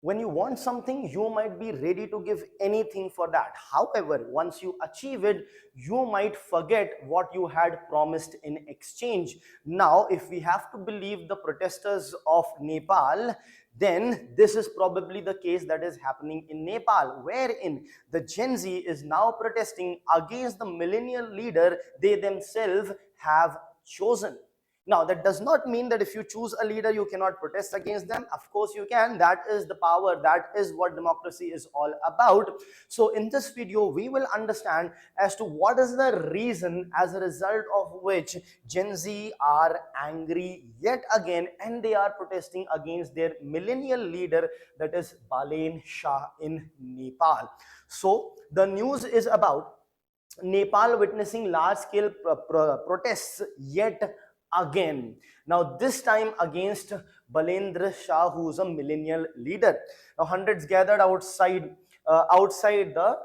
When you want something, you might be ready to give anything for that. However, once you achieve it, you might forget what you had promised in exchange. Now, if we have to believe the protesters of Nepal, then this is probably the case that is happening in Nepal, wherein the Gen Z is now protesting against the millennial leader they themselves have chosen. Now, that does not mean that if you choose a leader, you cannot protest against them. Of course, you can. That is the power. That is what democracy is all about. So, in this video, we will understand as to what is the reason as a result of which Gen Z are angry yet again and they are protesting against their millennial leader, that is Balen Shah in Nepal. So, the news is about Nepal witnessing large-scale protests yet again. Now, this time against Balendra Shah, who is a millennial leader. Now, hundreds gathered outside the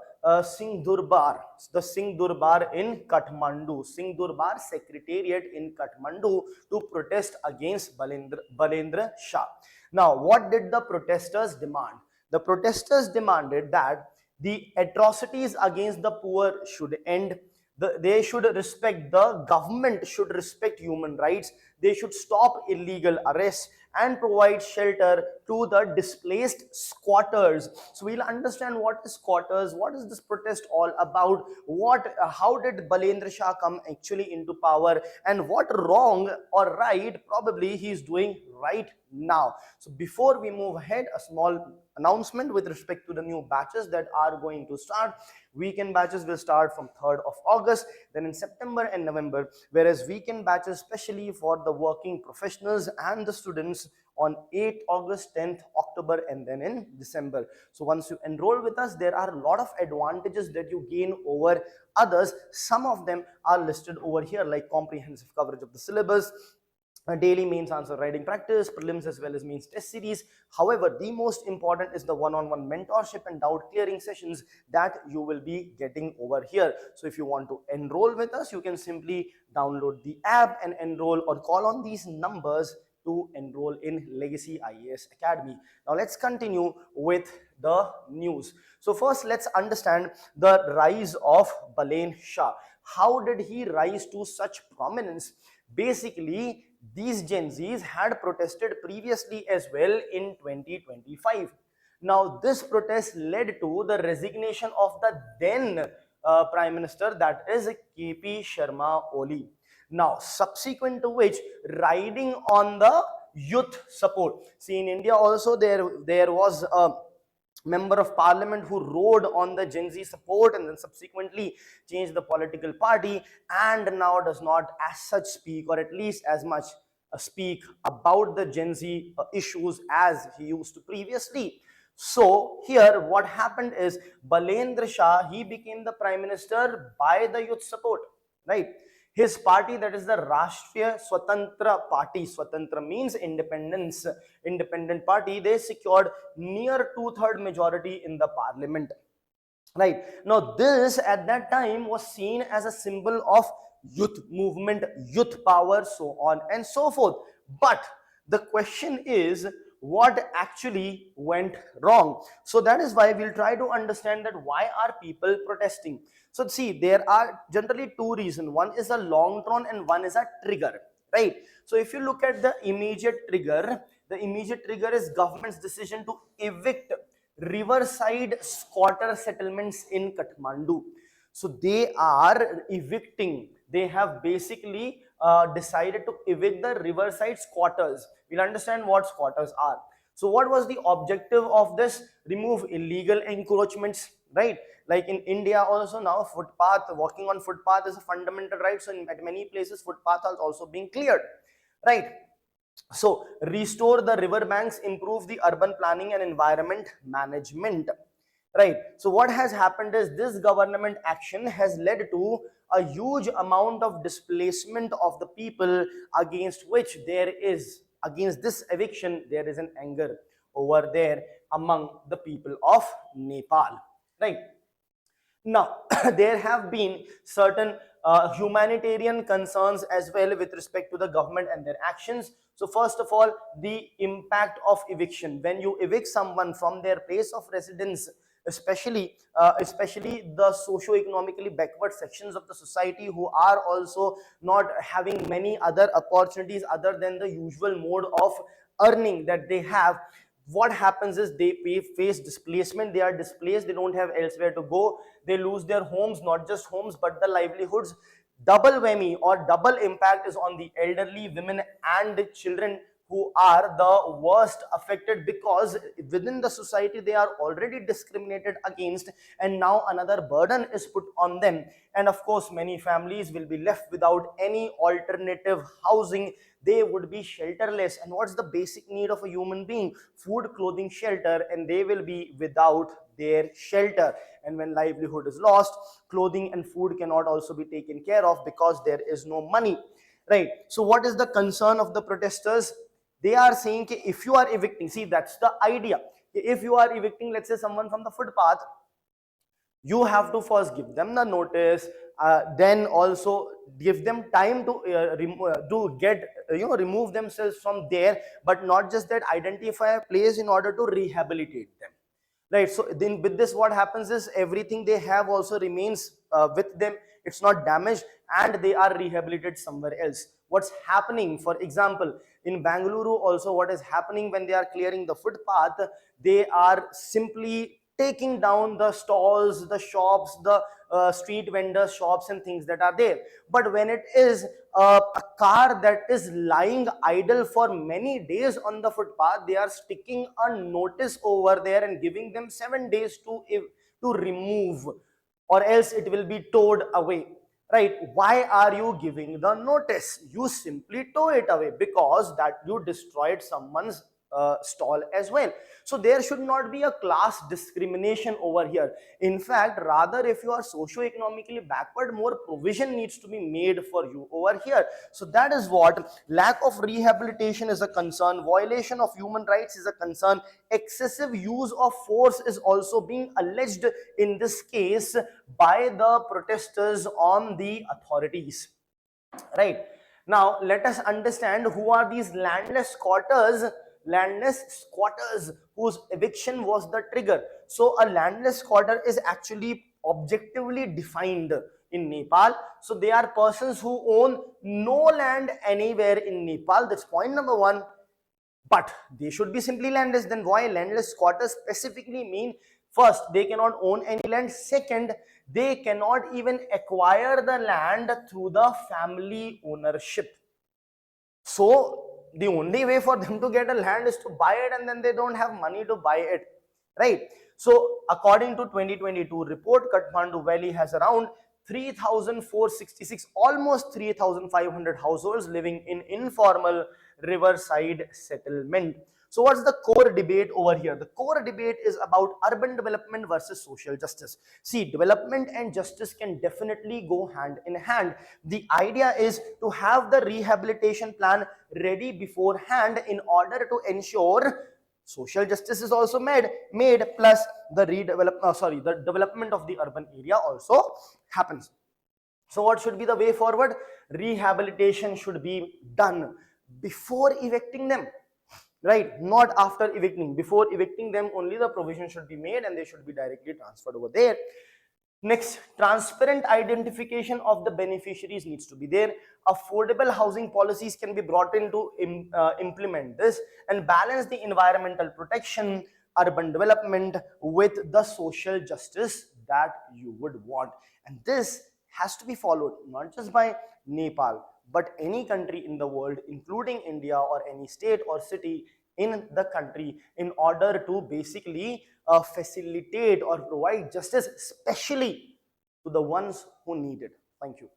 Singh Durbar in Kathmandu, Singh Durbar Secretariat in Kathmandu, to protest against Balendra Shah. Now, what did the protesters demand? The protesters demanded that the atrocities against the poor should end. They should respect, the government should respect human rights. They should stop illegal arrests and provide shelter to the displaced squatters. So we'll understand what is squatters, what is this protest all about, how did Balendra Shah come actually into power, and what wrong or right probably he is doing right now. So before we move ahead, a small announcement with respect to the new batches that are going to start. Weekend batches will start from 3rd of August, then in September and November, whereas weekend batches especially for the working professionals and the students on 8th August, 10th October, and then in December. So once you enroll with us, there are a lot of advantages that you gain over others. Some of them are listed over here, like comprehensive coverage of the syllabus, a daily mains answer writing practice, prelims as well as mains test series. However, the most important is the one-on-one mentorship and doubt clearing sessions that you will be getting over here. So if you want to enroll with us, you can simply download the app and enroll, or call on these numbers to enroll in Legacy IAS Academy. Now let's continue with the news. So first, let's understand the rise of Balen Shah. How did he rise to such prominence? Basically, these Gen Zs had protested previously as well in 2025. Now, this protest led to the resignation of the then Prime Minister, that is KP Sharma Oli. Now, subsequent to which, riding on the youth support. See, in India also there was a member of parliament who rode on the Gen Z support and then subsequently changed the political party, and now does not as such speak, or at least as much speak about the Gen Z issues as he used to previously. So here what happened is, Balendra Shah, he became the prime minister by the youth support, right? His party, that is the Rashtriya Swatantra Party, Swatantra means independence, independent party, they secured near 2/3 majority in the parliament. Right. Now, this at that time was seen as a symbol of youth movement, youth power, so on and so forth. But the question is, what actually went wrong? So that is why we'll try to understand that why are people protesting. So see, there are generally two reasons. One is a long drawn and one is a trigger, right? So if you look at the immediate trigger is government's decision to evict riverside squatter settlements in Kathmandu. So they are evicting. They have basically decided to evict the riverside squatters. We'll understand what squatters are. So what was the objective of this? Remove illegal encroachments, right? Like in India also now, walking on footpath is a fundamental right. So at many places, footpath are also being cleared, right? So restore the river banks, improve the urban planning and environment management, right? So what has happened is, this government action has led to a huge amount of displacement of the people, against which against this eviction, there is an anger over there among the people of Nepal, right? Now, there have been certain humanitarian concerns as well with respect to the government and their actions. So first of all, the impact of eviction. When you evict someone from their place of residence, especially the socio-economically backward sections of the society who are also not having many other opportunities other than the usual mode of earning that they have, what happens is they face displacement. They are displaced, they don't have elsewhere to go, they lose their homes, not just homes but the livelihoods. Double whammy or double impact is on the elderly, women and children, who are the worst affected, because within the society they are already discriminated against, and now another burden is put on them. And of course many families will be left without any alternative housing. They would be shelterless, and what's the basic need of a human being? Food, clothing, shelter, and they will be without their shelter. And when livelihood is lost, clothing and food cannot also be taken care of because there is no money, right? So what is the concern of the protesters? They are saying that if you are evicting, see, that's the idea, if you are evicting, let's say, someone from the footpath, you have to first give them the notice, then also give them time to get remove themselves from there, but not just that, identify a place in order to rehabilitate them, right? So then with this what happens is everything they have also remains with them, it's not damaged, and they are rehabilitated somewhere else. What's happening, for example, in Bangalore also, what is happening when they are clearing the footpath, they are simply taking down the stalls, the shops, the street vendors shops and things that are there. But when it is a car that is lying idle for many days on the footpath, they are sticking a notice over there and giving them 7 days to remove, or else it will be towed away, right? Why are you giving the notice? You simply tow it away, because that you destroyed someone's stall as well. So there should not be a class discrimination over here. In fact, rather, if you are socio-economically backward, more provision needs to be made for you over here. So that is what lack of rehabilitation is a concern, violation of human rights is a concern, excessive use of force is also being alleged in this case by the protesters on the authorities, right? Now let us understand who are these landless squatters whose eviction was the trigger. So a landless squatter is actually objectively defined in Nepal. So they are persons who own no land anywhere in Nepal. That's point number one. But they should be simply landless. Then why landless squatters specifically mean? First, they cannot own any land. Second, they cannot even acquire the land through the family ownership. So the only way for them to get a land is to buy it, and then they don't have money to buy it, right? So according to 2022 report, Kathmandu Valley has around 3,466, almost 3,500 households living in informal riverside settlement. So what's the core debate over here? The core debate is about urban development versus social justice. See, development and justice can definitely go hand in hand. The idea is to have the rehabilitation plan ready beforehand in order to ensure social justice is also made, plus the the development of the urban area also happens. So what should be the way forward? Rehabilitation should be done before evicting them, right? Not after evicting. Before evicting them, only the provision should be made and they should be directly transferred over there. Next, transparent identification of the beneficiaries needs to be there. Affordable housing policies can be brought in to implement this and balance the environmental protection, urban development with the social justice that you would want. And this has to be followed not just by Nepal, but any country in the world, including India or any state or city in the country, in order to basically facilitate or provide justice, especially to the ones who need it. Thank you.